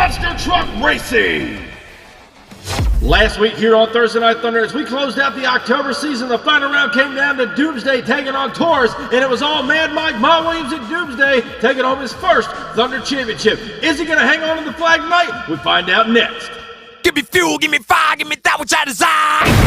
Monster Truck Racing. Last week here on Thursday Night Thunder, as we closed out the October season, the final round came down to Doomsday taking on Taurus, and it was all Mad Mike Ma Williams and Doomsday taking home his first Thunder Championship. Is he going to hang on to the flag tonight? We find out next. Give me fuel, give me fire, give me that which I desire.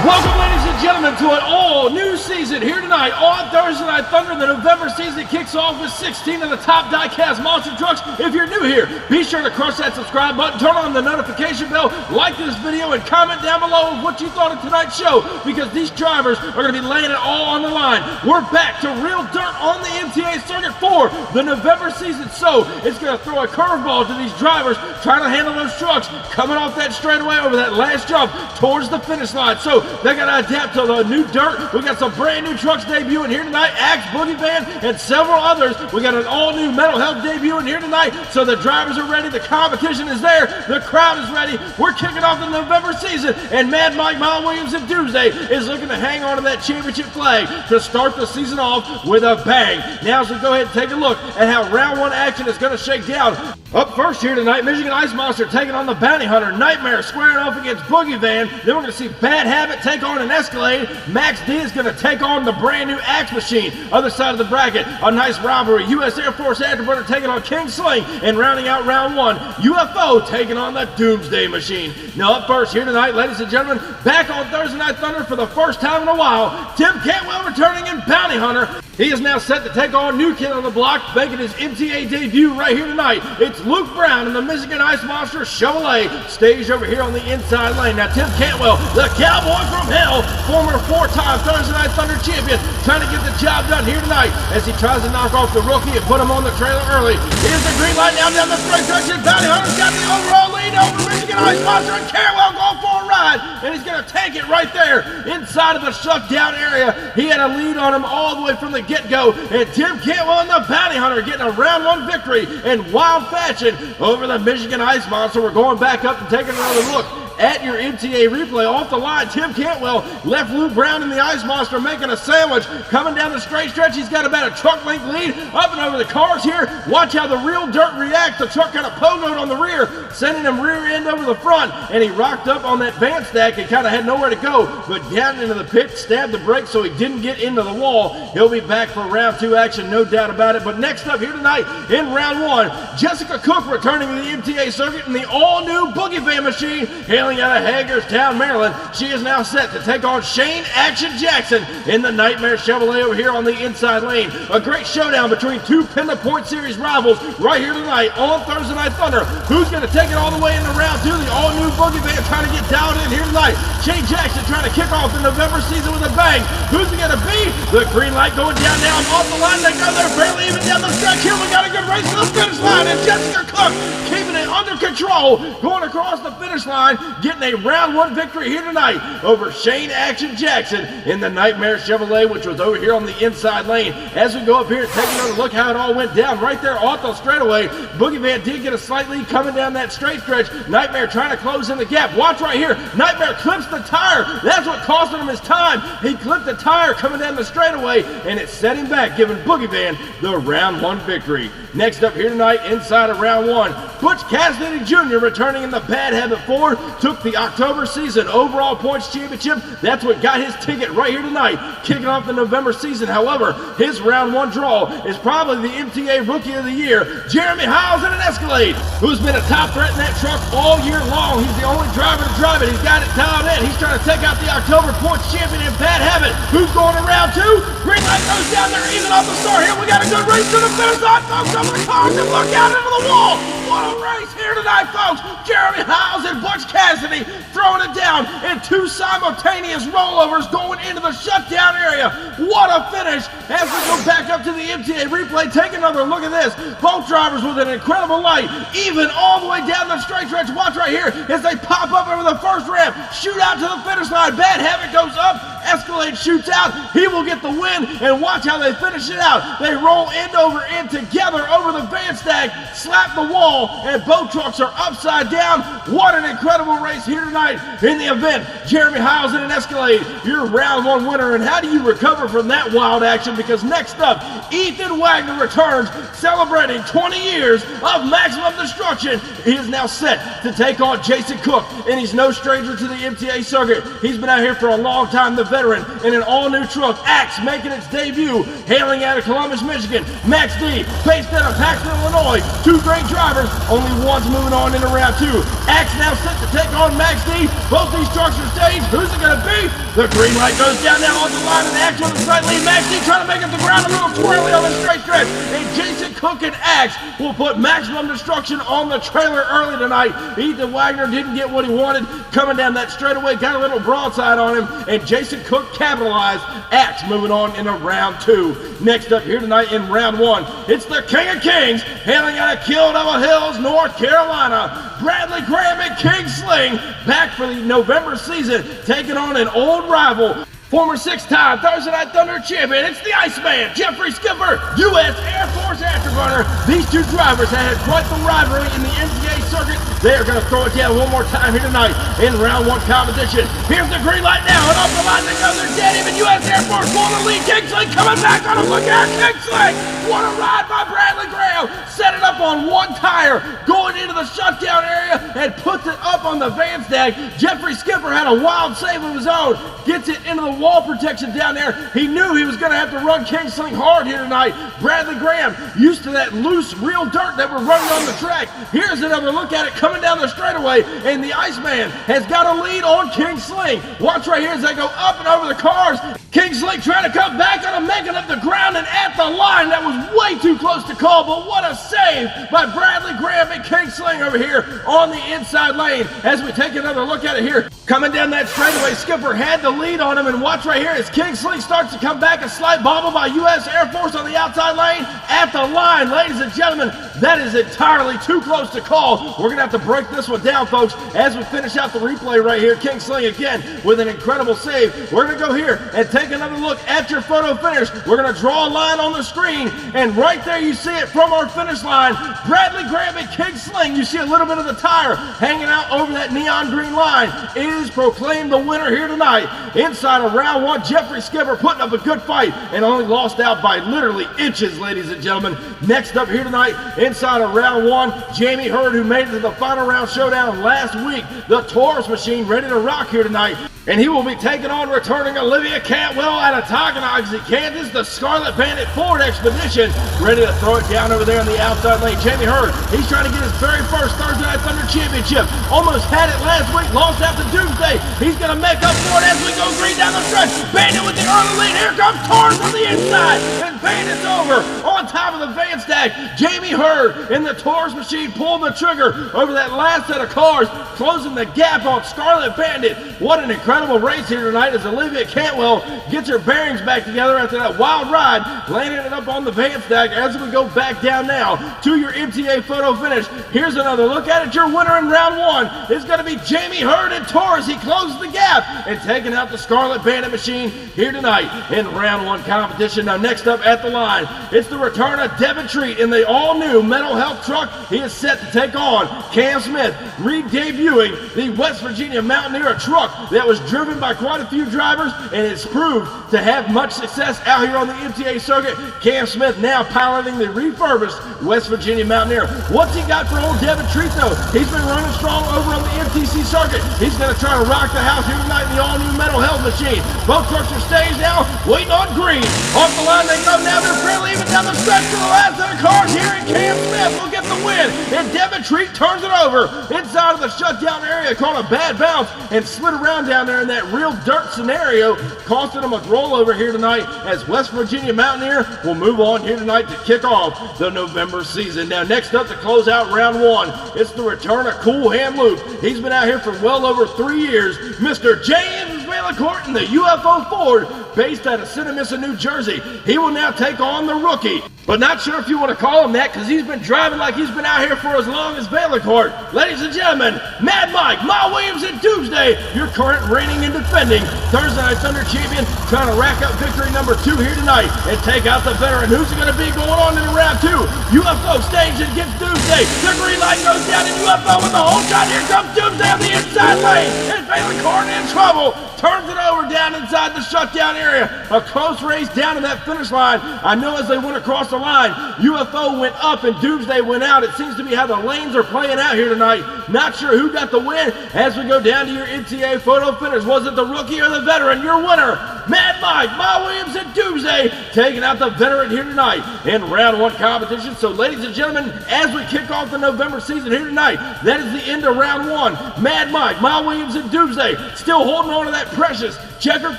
Welcome, ladies and gentlemen, to an all-new season here tonight on Thursday Night Thunder. The November season kicks off with 16 of the top Diecast monster trucks. If you're new here, be sure to crush that subscribe button, turn on the notification bell, like this video, and comment down below what you thought of tonight's show, because these drivers are going to be laying it all on the line. We're back to real dirt on the MTA circuit for the November season, so it's going to throw a curveball to these drivers trying to handle those trucks coming off that straightaway over that last jump towards the finish line. So they got to adapt to the new dirt. We got some brand new trucks debuting here tonight, Axe, Boogie Van, and several others. We got an all-new Metal Health debuting here tonight, so the drivers are ready, the competition is there, the crowd is ready. We're kicking off the November season, and Mad Mike Ma Williams and Doomsday is looking to hang on to that championship flag to start the season off with a bang. Now as we go ahead and take a look at how round one action is going to shake down. Up first here tonight, Michigan Ice Monster taking on the Bounty Hunter. Nightmare squaring off against Boogie Van. Then we're going to see Bad Habit take on an Escalade. Max D is going to take on the brand new Axe Machine. Other side of the bracket, a nice rivalry. U.S. Air Force Afterburner taking on King Sling. And rounding out round one, UFO taking on the Doomsday Machine. Now up first here tonight, ladies and gentlemen, back on Thursday Night Thunder for the first time in a while, Tim Cantwell returning in Bounty Hunter. He is now set to take on new kid on the block, making his MTA debut right here tonight. It's Luke Brown in the Michigan Ice Monster Chevrolet, staged over here on the inside lane. Now Tim Cantwell, the cowboy from hell, former four-time Thursday Night Thunder champion, trying to get the job done here tonight as he tries to knock off the rookie and put him on the trailer early. Here's the green light now down the straight direction. Bounty Hunter's got the overall lead over Michigan Ice Monster, and Cantwell going for a ride, and he's going to take it right there inside of the shutdown area. He had a lead on him all the way from the get-go, and Tim Cantwell and the Bounty Hunter getting a round one victory in wild fashion over the Michigan Ice Monster. We're going back up and taking another look at your MTA replay. Off the line, Tim Cantwell left Luke Brown in the Ice Monster making a sandwich. Coming down the straight stretch, he's got about a truck length lead. Up and over the cars here. Watch how the real dirt reacts. The truck kind of pogoed on the rear, sending him rear end over the front, and he rocked up on that van stack and kind of had nowhere to go, but down into the pit, stabbed the brake so he didn't get into the wall. He'll be back for round two action, no doubt about it. But next up here tonight in round one, Jessica Cook returning to the MTA circuit in the all-new Boogie Van Machine, hailing out of Hagerstown, Maryland. She is now set to take on Shane Action Jackson in the Nightmare Chevrolet over here on the inside lane. A great showdown between two Pin the Point Series rivals right here tonight on Thursday Night Thunder. Who's going to take it all the way into round two? The all-new Boogie Van trying to get dialed in here tonight. Shane Jackson trying to kick off the November season with a bang. Who's it going to be? The green light going down now. I'm off the line. They go there barely even down the stretch here. We got a good race to the finish line, and Jessica Cook keeping it under control, going across the finish line, getting a round one victory here tonight over Shane Action Jackson in the Nightmare Chevrolet, which was over here on the inside lane. As we go up here and take another look how it all went down right there off the straightaway, Boogie Van did get a slight lead coming down that straight stretch. Nightmare trying to close in the gap. Watch right here. Nightmare clips the tire. That's what costed him his time. He clipped the tire coming down the straightaway, and it set him back, giving Boogie Van the round one victory. Next up here tonight, inside of round one, Butch Cassidy Jr. returning in the Bad Habit 4, took the October season overall points championship. That's what got his ticket right here tonight, kicking off the November season. However, his round one draw is probably the MTA Rookie of the Year, Jeremy Hiles in an Escalade, who's been a top threat in that truck all year long. He's the only driver to drive it. He's got it dialed in. He's trying to take out the October points champion in Bad Habit. Who's going to round two? Green light goes down there, even off the start here. We got a good race to the finish line, folks. Over the cars and look out into the wall. What a race here tonight, folks. Jeremy Hiles and Butch Cassidy throwing it down. down in two simultaneous rollovers going into the shutdown area. What a finish as we go back up to the MTA replay. Take another look at this. Both drivers with an incredible light, even all the way down the straight stretch. Watch right here as they pop up over the first ramp, shoot out to the finish line. Bad Habit goes up, Escalade shoots out. He will get the win, and watch how they finish it out. They roll end over end together over the van stack, slap the wall, and both trucks are upside down. What an incredible race here tonight in the event. Jeremy Hiles in an Escalade, your round one winner. And how do you recover from that wild action? Because next up, Ethan Wagner returns, celebrating 20 years of Maximum Destruction. He is now set to take on Jason Cook, and he's no stranger to the MTA circuit. He's been out here for a long time, the veteran, in an all-new truck. Axe making its debut, hailing out of Columbus, Michigan. Max D, based out of Paxton, Illinois. Two great drivers, only one's moving on into round two. Axe now set to take on Max D. Both these trucks are staged. Who's it going to be? The green light goes down now on the line, and Axe on the side lead. Max D trying to make up the ground, a little twirly on the straight stretch. And Jason Cook and Axe will put Maximum Destruction on the trailer early tonight. Ethan Wagner didn't get what he wanted coming down that straightaway, got a little broadside on him, and Jason Cook capitalized. Axe moving on into round two. Next up here tonight in round one, it's the King of Kings, hailing out of Kill Devil Hills, North Carolina. Bradley Graham and King Sling back for the November season, taking on an old rival. Former six-time Thursday Night Thunder champion, it's the Iceman, Jeffrey Skipper, U.S. Air Force afterburner. These two drivers have had quite the rivalry in the MTA circuit. They are going to throw it down one more time here tonight in round one competition. Here's the green light now, and off the line they go. They're dead even. U.S. Air Force going to lead. King Sling coming back on a lookout. King Sling, what a ride by Bradley Graham. Set it up on one tire, going into the shutdown area, and puts it up on the van stack. Jeffrey Skipper had a wild save of his own. Gets it into the wall protection down there. He knew he was going to have to run King Sling hard here tonight. Bradley Graham, used to that loose, real dirt that we're running on the track. Here's another look at it coming down the straightaway, and the Iceman has got a lead on King Sling. Watch right here as they go up and over the cars. King Sling trying to come back on him, making up the ground, and at the line. That was way too close to call, but what a save by Bradley Graham and King Sling over here on the inside lane. As we take another look at it here, coming down that straightaway, Skipper had the lead on him, and watch right here as King Sling starts to come back. A slight bobble by U.S. Air Force on the outside lane. At the line, ladies and gentlemen, that is entirely too close to call. We're going to have to break this one down, folks, as we finish out the replay right here. King Sling again with an incredible save. We're going to go here and take another look at your photo finish. We're going to draw a line on the screen, and right there you see it from our finish line. Bradley Graham and King Sling, you see a little bit of the tire hanging out over that neon green line. It is proclaimed the winner here tonight. Inside of round one, Jeffrey Skipper putting up a good fight and only lost out by literally inches, ladies and gentlemen. Next up here tonight, inside of round one, Jamie Hurd, who made it to the final round showdown last week. The Taurus machine ready to rock here tonight. And he will be taking on returning Olivia Cantwell out of Tonganoxie, Kansas, the Scarlet Bandit Ford Expedition, ready to throw it down over there in the outside lane. Jamie Hurd, he's trying to get his very first Thursday Night Thunder championship. Almost had it last week, lost after Doomsday. He's going to make up for it as we go green down the stretch. Bandit with the early lead. Here comes Taurus on the inside. And Bandit's over on top of the van stack. Jamie Hurd in the Taurus machine pulled the trigger over that last set of cars, closing the gap on Scarlet Bandit. What an incredible race here tonight as Olivia Cantwell gets her bearings back together after that wild ride, landing it up on the van stack as we go back down now to your MTA photo finish. Here's another look at it. Your winner in round one is going to be Jamie Hurd and Taurus. He closed the gap and taking out the Scarlet Bandit machine here tonight in round one competition. Now next up at the line, it's the return of Devin Treat in the all-new Mental Health truck. He is set to take on Cam Smith, re-debuting the West Virginia Mountaineer, a truck that was driven by quite a few drivers and it's proved to have much success out here on the MTA circuit. Cam Smith now piloting the refurbished West Virginia Mountaineer. What's he got for old Devin Treat though? He's been running strong over on the MTC circuit. He's going to try to rock the house here tonight in the all-new Mental Health machine. machine. Both trucks are staged now, waiting on green. Off the line they go now, they're fairly even down the stretch to the last set of cars here, and Cam Smith will get the win. And Devin Treat turns it over inside of the shutdown area, caught a bad bounce and slid around down there in that real dirt scenario, costing him a rollover here tonight as West Virginia Mountaineer will move on here tonight to kick off the November season. Now next up to close out round one, it's the return of Cool Hand Luke. He's been out here for well over 3 years, Mr. James Valacourt in the UFO Ford, based out of Cinemissa, New Jersey. He will now take on the rookie, but not sure if you want to call him that because he's been driving like he's been out here for as long as Valacourt. Ladies and gentlemen, Mad Mike, Ma Williams and Doomsday, your current reigning and defending Thursday Night Thunder champion, trying to rack up victory number 2 here tonight and take out the veteran. Who's it going to be going on in round 2? UFO staged against Doomsday. The green light goes down and UFO with the whole shot. Here comes Doomsday on the inside lane. And Valacourt in trouble. Turns it over down inside the shutdown area. A close race down to that finish line. I know as they went across the line, UFO went up and Doomsday went out. It seems to be how the lanes are playing out here tonight. Not sure who got the win as we go down to your MTA photo finish. Was it the rookie or the veteran? Your winner, Mad Mike, Ma Williams, and Doomsday, taking out the veteran here tonight in round 1 competition. So ladies and gentlemen, as we kick off the November season here tonight, that is the end of round 1. Mad Mike, Ma Williams, and Doomsday still holding on to that precious checkered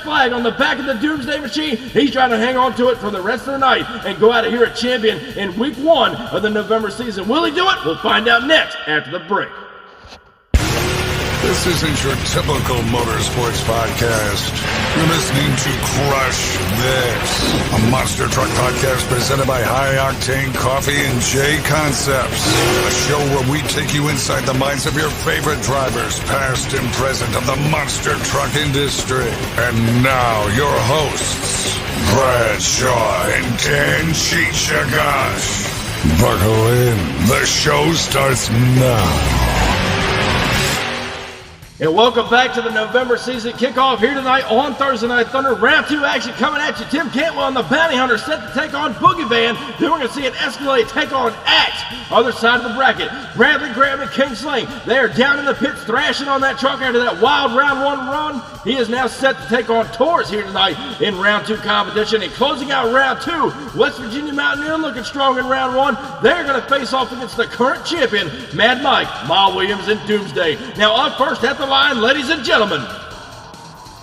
flag on the back of the Doomsday machine. He's trying to hang on to it for the rest of the night and go out of here a champion in week 1 of the November season. Will he do it? We'll find out next after the break. This isn't your typical motorsports podcast. You're listening to Crush This, a monster truck podcast presented by High Octane Coffee and J Concepts. A show where we take you inside the minds of your favorite drivers, past and present, of the monster truck industry. And now, your hosts, Brad Shaw and Dan Chichagash. Buckle in. The show starts now. And welcome back to the November season kickoff here tonight on Thursday Night Thunder. Round 2 action coming at you. Tim Cantwell and the Bounty Hunter set to take on Boogie Van. Then we're going to see an Escalade take on Axe. Other side of the bracket, Bradley Graham and King Sling. They are down in the pits thrashing on that truck after that wild round 1 run. He is now set to take on Taurus here tonight in round 2 competition. And closing out round 2, West Virginia Mountaineer looking strong in round 1. They're going to face off against the current champion, Mad Mike, Ma Williams, and Doomsday. Now up first at the line, ladies and gentlemen,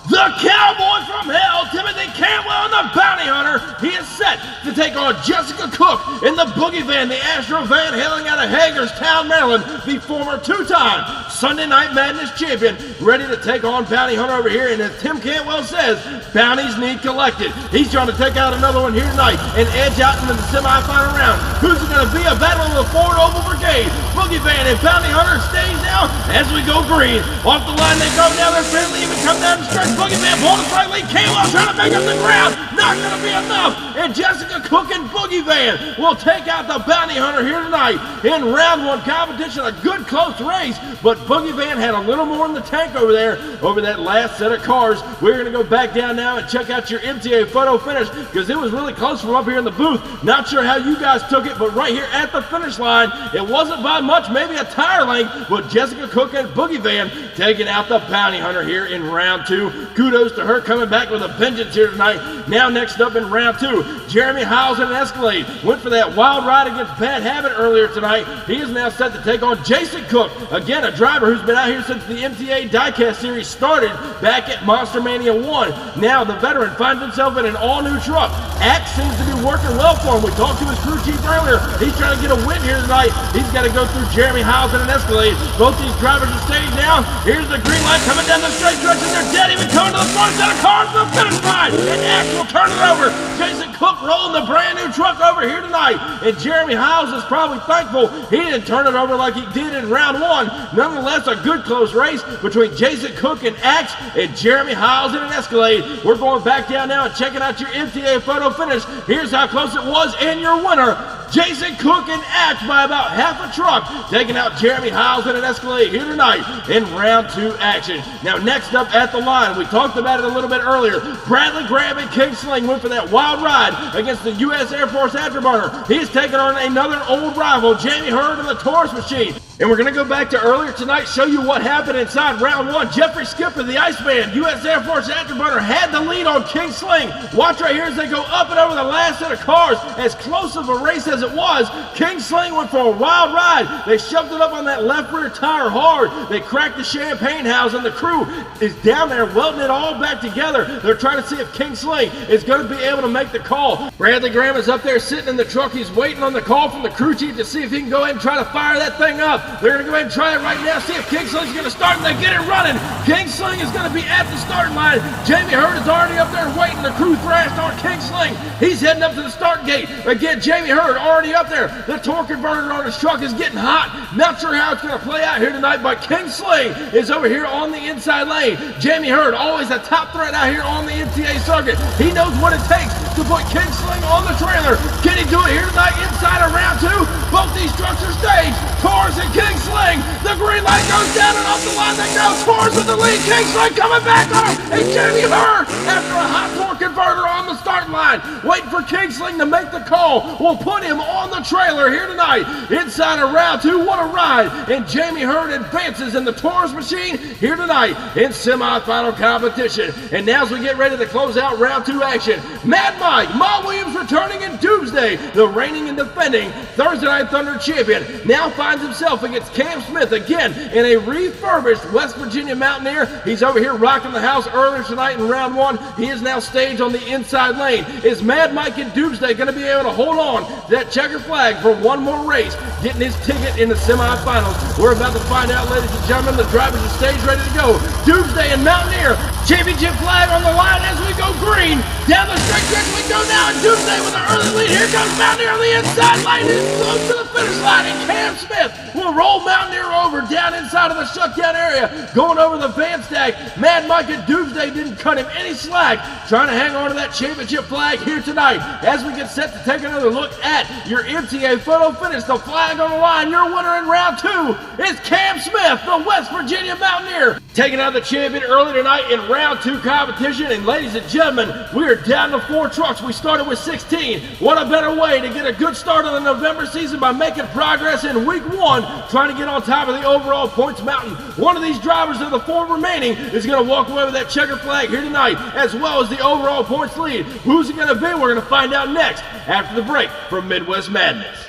the Cowboy from Hell, Timothy Cantwell, and the Bounty Hunter. He is set to take on Jessica Cook in the Boogie Van, the Astro Van, hailing out of Hagerstown, Maryland, the former 2-time Sunday Night Madness champion, ready to take on Bounty Hunter over here. And as Tim Cantwell says, bounties need collected. He's trying to take out another one here tonight and edge out into the semifinal round. Who's it going to be? A battle of the Ford Oval Brigade. Boogie Van and Bounty Hunter stays now as we go green. Off the line they go now. They're fairly even come down the stretch. Boogie Van pulling his right lead. Cantwell trying to make up the ground. Not going to be enough. And Jessica Cook and Boogie Van will take out the Bounty Hunter here tonight in round 1 competition. A good close race, but Boogie Van had a little more in the tank over there, over that last set of cars. We're going to go back down now and check out your MTA photo finish because it was really close from up here in the booth. Not sure how you guys took it, but right here at the finish line, it wasn't by much, maybe a tire length, but Jessica Cook and Boogie Van taking out the Bounty Hunter here in round 2. Kudos to her coming back with a vengeance here tonight. Now next up in round 2, Jeremy Howes and Escalade went for that wild ride against Bad Habit earlier tonight. He is now set to take on Jason Cook, again a driver who's been out here since the MTA Diecast series started back at Monster Mania 1. Now the veteran finds himself in an all-new truck. Axe seems to be working well for him. We talked to his crew chief earlier. He's trying to get a win here tonight. He's got to go through Jeremy Howes and an Escalade. Both these drivers are staying down. Here's the green light coming down the straight stretch, and they're dead even coming to the front set of cars to the finish line. And Axe will turn it over. Jason Cook rolling the brand new truck over here tonight. And Jeremy Howes is probably thankful he didn't turn it over like he did in round 1. Nonetheless, a good close race between Jason Cook and Axe and Jeremy Howes and an Escalade. We're going back down now and checking out your MTA photo finish. Here's how close it was, and your winner, Jason Cook and Axe by about half a truck, taking out Jeremy Howes and an Escalade here tonight in round 2 action. Now next up at the line, we talked about it a little bit earlier, Bradley Graham and King Sling went for that wild ride against the U.S. Air Force Afterburner. He's taking on another old rival, Jamie Hurd and the Taurus machine. And we're going to go back to earlier tonight, show you what happened inside round one. Jeffrey Skipper, the Iceman, U.S. Air Force Afterburner, had the lead on King Sling. Watch right here as they go up and over the last set of cars. As close of a race as it was, King Sling went for a wild ride. They shoved it up on that left rear tire hard. They cracked the champagne house, and the crew is down there welding it all back together. They're trying to see if King Sling is going to be able to make the call. Bradley Graham is up there sitting in the truck. He's waiting on the call from the crew chief to see if he can go ahead and try to fire that thing up. They're going to go ahead and try it right now, see if King Sling's going to start, and they get it running. King Sling is going to be at the starting line. Jamie Hurd is already up there waiting. The crew thrashed on King Sling. He's heading up to the start gate. Again, Jamie Hurd already up there. The torque converter on his truck is getting hot. Not sure how it's going to play out here tonight, but King Sling is over here on the inside lane. Jamie Hurd, always a top threat out here on the NTA circuit. He knows what it takes to put King Sling on the trailer. Can he do it here tonight inside of round two? Both these trucks are staged. Taurus and King Sling. The green light goes down and off the line they go. Taurus with the lead. King Sling coming back on him. And Jamie Hurd, after a hot torque converter on the starting line, waiting for King Sling to make the call. We'll put him on the trailer here tonight. Inside of round two, what a ride. And Jamie Hurd advances in the Taurus machine here tonight in semifinal competition. And now as we get ready to close out round two action, Mad Mike, Ma Williams returning in Doomsday, the reigning and defending Thursday Night Thunder champion, now finds himself against Cam Smith again in a refurbished West Virginia Mountaineer. He's over here rocking the house earlier tonight in round one. He is now staged on the inside lane. Is Mad Mike in Doomsday going to be able to hold on to that checker flag for one more race, getting his ticket in the semifinals? We're about to find out, ladies and gentlemen. The drivers are stage ready to go. Doomsday and Mountaineer, championship flag on the line as we go green. Down the straight stretch we go now, and Doomsday with an early lead. Here comes Mountaineer on the inside lane. It's close to the finish line, and Cam Smith will roll Mountaineer over down inside of the shutdown area, going over the van stack. Mad Mike and Doomsday didn't cut him any slack, trying to hang on to that championship flag here tonight. As we get set to take another look at your MTA photo finish, the flag on the line, your winner in round two is Cam Smith, the West Virginia Mountaineer, taking out the champion early tonight in round two competition. And ladies and gentlemen, we are down to 4 trucks. We started with 16. What a better way to get a good start on the November season by making progress in week one, trying to get on top of the overall points mountain. One of these drivers of the 4 remaining is going to walk away with that checker flag here tonight, as well as the overall points lead. Who's it going to be? We're going to find out next after the break from Midwest Madness.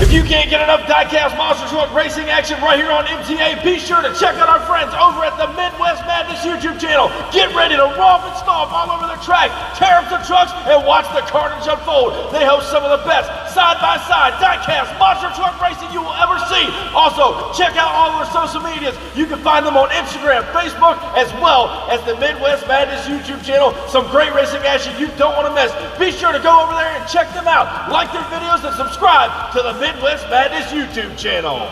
If you can't get enough Diecast monster truck racing action right here on MTA, be sure to check out our friends over at the Midwest Madness YouTube channel. Get ready to romp and stomp all over the track, tear up the trucks, and watch the carnage unfold. They host some of the best side-by-side Diecast monster truck racing you will ever see. Also, check out all of our social medias. You can find them on Instagram, Facebook, as well as the Midwest Madness YouTube channel. Some great racing action you don't want to miss. Be sure to go over there and check them out. Like their videos and subscribe to the Midwest Madness YouTube channel.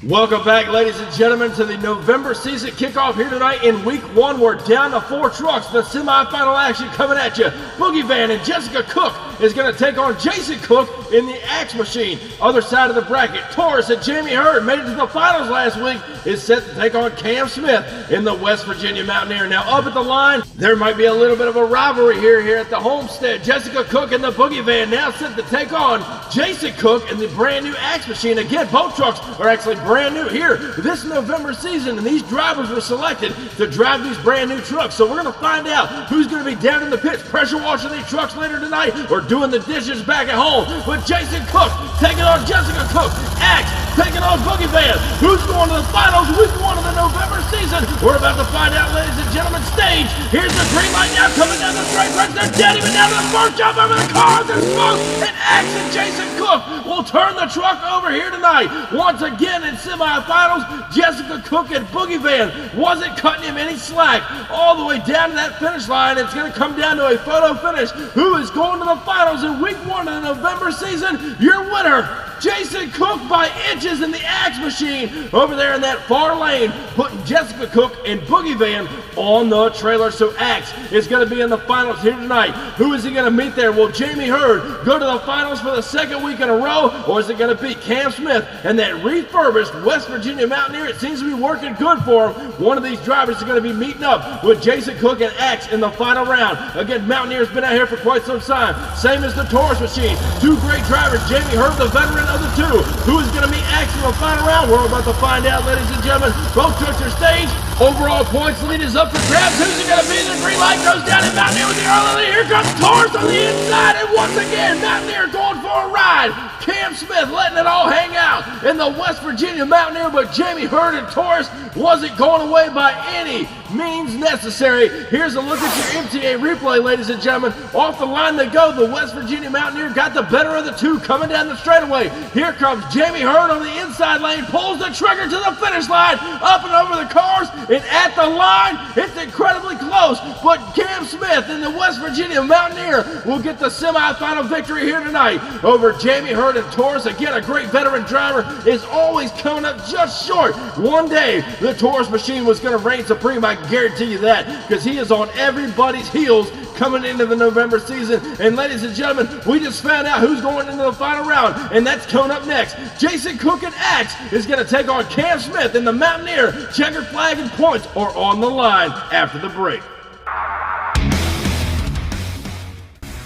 Welcome back, ladies and gentlemen, to the November season kickoff here tonight in week one. We're down to 4 trucks. The semifinal action coming at you. Boogie Van and Jessica Cook is going to take on Jason Cook in the Axe Machine. Other side of the bracket, Taurus and Jamie Hurd made it to the finals last week, is set to take on Cam Smith in the West Virginia Mountaineer. Now up at the line, there might be a little bit of a rivalry here at the homestead. Jessica Cook and the Boogie Van now set to take on Jason Cook in the brand new Axe Machine. Again, both trucks are actually brand new here this November season, and these drivers were selected to drive these brand new trucks. So we're going to find out who's going to be down in the pits pressure washing these trucks later tonight, or doing the dishes back at home. With Jason Cook taking on Jessica Cook, Axe taking on Boogie Van. Who's going to the finals week one of the November season? We're about to find out, ladies and gentlemen. Stage, here's the green light now coming down the straight stretch. They're dead even down to the first jump over the cars and smoke, and Axe and Jason Cook will turn the truck over here tonight. Once again in semifinals, Jessica Cook and Boogie Van wasn't cutting him any slack all the way down to that finish line. It's going to come down to a photo finish. Who is going to the finals in week one of the November season? Your winner Jason Cook by inches in the Axe Machine over there in that far lane, putting Jessica Cook and Boogie Van on the trailer. So Axe is going to be in the finals here tonight. Who is he going to meet there? Will Jamie Hurd go to the finals for the second week in a row, or is it going to be Cam Smith and that refurbished West Virginia Mountaineer? It seems to be working good for him. One of these drivers is going to be meeting up with Jason Cook and Axe in the final round. Again, Mountaineer's been out here for quite some time. Same as the Taurus Machine. Two great drivers. Jamie Hurd, the veteran of the two. Who is going to meet Axe in the final round? We're about to find out, ladies and gentlemen. Both took their stage. Overall points lead is up for grabs. Who's it going to be? The green light goes down and Mountaineer with the early lead. Here comes Taurus on the inside, and once again, Mountaineer going for a ride. Cam Smith letting it all hang out in the West Virginia Mountaineer, but Jamie Hurd and Taurus wasn't going away by any means necessary. Here's a look at your MTA replay, ladies and gentlemen. Off the line they go. The West Virginia Mountaineer got the better of the two coming down the straightaway. Here comes Jamie Hurd on the inside lane, pulls the trigger to the finish line, up and over the cars, and at the line, it's incredibly close, but Cam Smith and the West Virginia Mountaineer will get the semifinal victory here tonight over Jamie Hurd and Taurus. Again, a great veteran driver is always coming up just short. One day, the Taurus Machine was going to reign supreme, I can guarantee you that, because he is on everybody's heels coming into the November season. And ladies and gentlemen, we just found out who's going into the final round, and that's coming up next. Jason Cook and Axe is going to take on Cam Smith and the Mountaineer. Checkered flag and points are on the line after the break.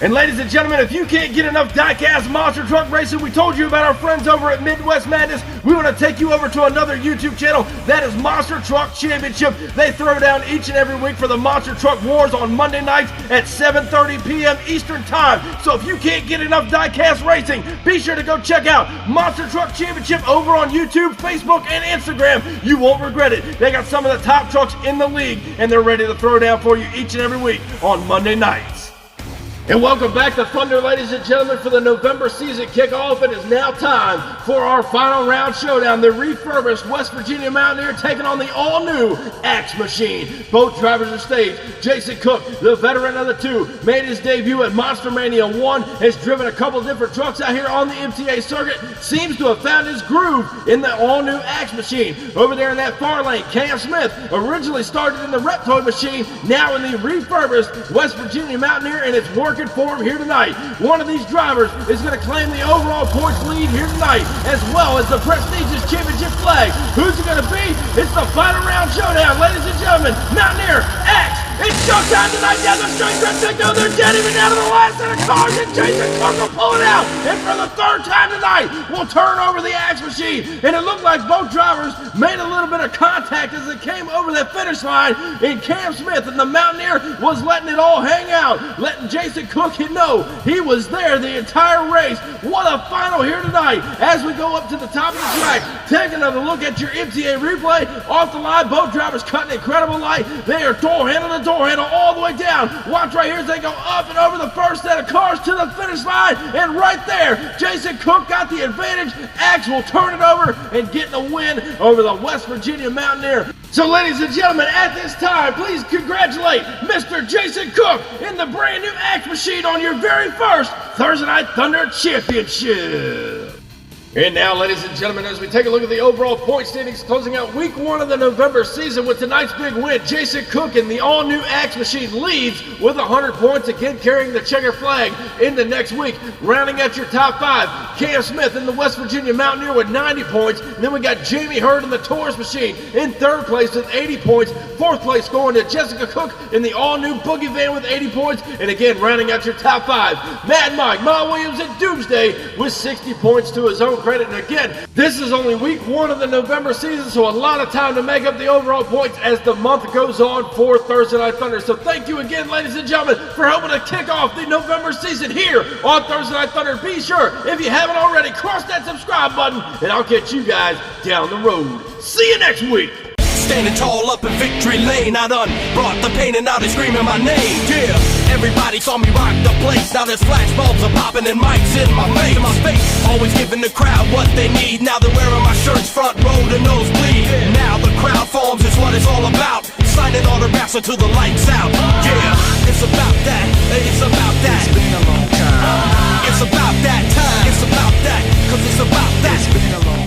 And ladies and gentlemen, if you can't get enough Diecast monster truck racing, we told you about our friends over at Midwest Madness. We want to take you over to another YouTube channel. That is Monster Truck Championship. They throw down each and every week for the Monster Truck Wars on Monday nights at 7:30 p.m. Eastern Time. So if you can't get enough Diecast racing, be sure to go check out Monster Truck Championship over on YouTube, Facebook, and Instagram. You won't regret it. They got some of the top trucks in the league, and they're ready to throw down for you each and every week on Monday nights. And welcome back to Thunder, ladies and gentlemen, for the November season kickoff. It is now time for our final round showdown. The refurbished West Virginia Mountaineer taking on the all-new Axe Machine. Both drivers are staged. Jason Cook, the veteran of the two, made his debut at Monster Mania 1, has driven a couple different trucks out here on the MTA circuit, seems to have found his groove in the all-new Axe Machine. Over there in that far lane, Cam Smith originally started in the Reptoid Machine, now in the refurbished West Virginia Mountaineer, and it's working for him here tonight. One of these drivers is going to claim the overall points lead here tonight, as well as the prestigious championship flag. Who's it going to be? It's the final round showdown, ladies and gentlemen. Mountaineer, Axe, it's showtime tonight down the straight stretch. They go, they're dead even down to the last set of cars, and Jason Cook will pull it out. And for the third time tonight, we'll turn over the Axe Machine. And it looked like both drivers made a little bit of contact as they came over that finish line, and Cam Smith and the Mountaineer was letting it all hang out, letting Jason Cook know he was there the entire race. What a final here tonight. As we go up to the top of the track, take another look at your MTA replay. Off the line, both drivers cutting incredible light. They are door handle to door handle all the way down. Watch right here as they go up and over the first set of cars to the finish line. And right there, Jason Cook got the advantage. Axe will turn it over and get the win over the West Virginia Mountaineer. So ladies and gentlemen, at this time, please congratulate Mr. Jason Cook in the brand new Axe Machine on your very first Thursday Night Thunder Championship. And now, ladies and gentlemen, as we take a look at the overall point standings closing out week 1 of the November season with tonight's big win, Jason Cook in the all-new Axe Machine leads with 100 points, again carrying the checker flag into next week. Rounding out your top 5, Cam Smith in the West Virginia Mountaineer with 90 points. And then we got Jamie Hurd in the Taurus Machine in 3rd place with 80 points. 4th place going to Jessica Cook in the all-new Boogie Van with 80 points. And again, rounding out your top 5, Mad Mike, Ma Williams, and Doomsday with 60 points to his own credit. And again, this is only week 1 of the November season, so a lot of time to make up the overall points as the month goes on for Thursday Night Thunder. So thank you again, ladies and gentlemen, for helping to kick off the November season here on Thursday Night Thunder. Be sure, if you haven't already, cross that subscribe button, and I'll catch you guys down the road. See you next week. Standing tall up in victory lane, I done brought the pain and now they screaming my name. Yeah, everybody saw me rock the place. Now there's flashbulbs are popping and mics in my face. Always giving the crowd what they need. Now they're wearing my shirts front row to nosebleed. Now the crowd forms is what it's all about. Signing in order bouncer to the lights out. Yeah, it's about that, it's about that. It's been a long time. It's about that time, it's about that, cause it's about that. It's been a long time.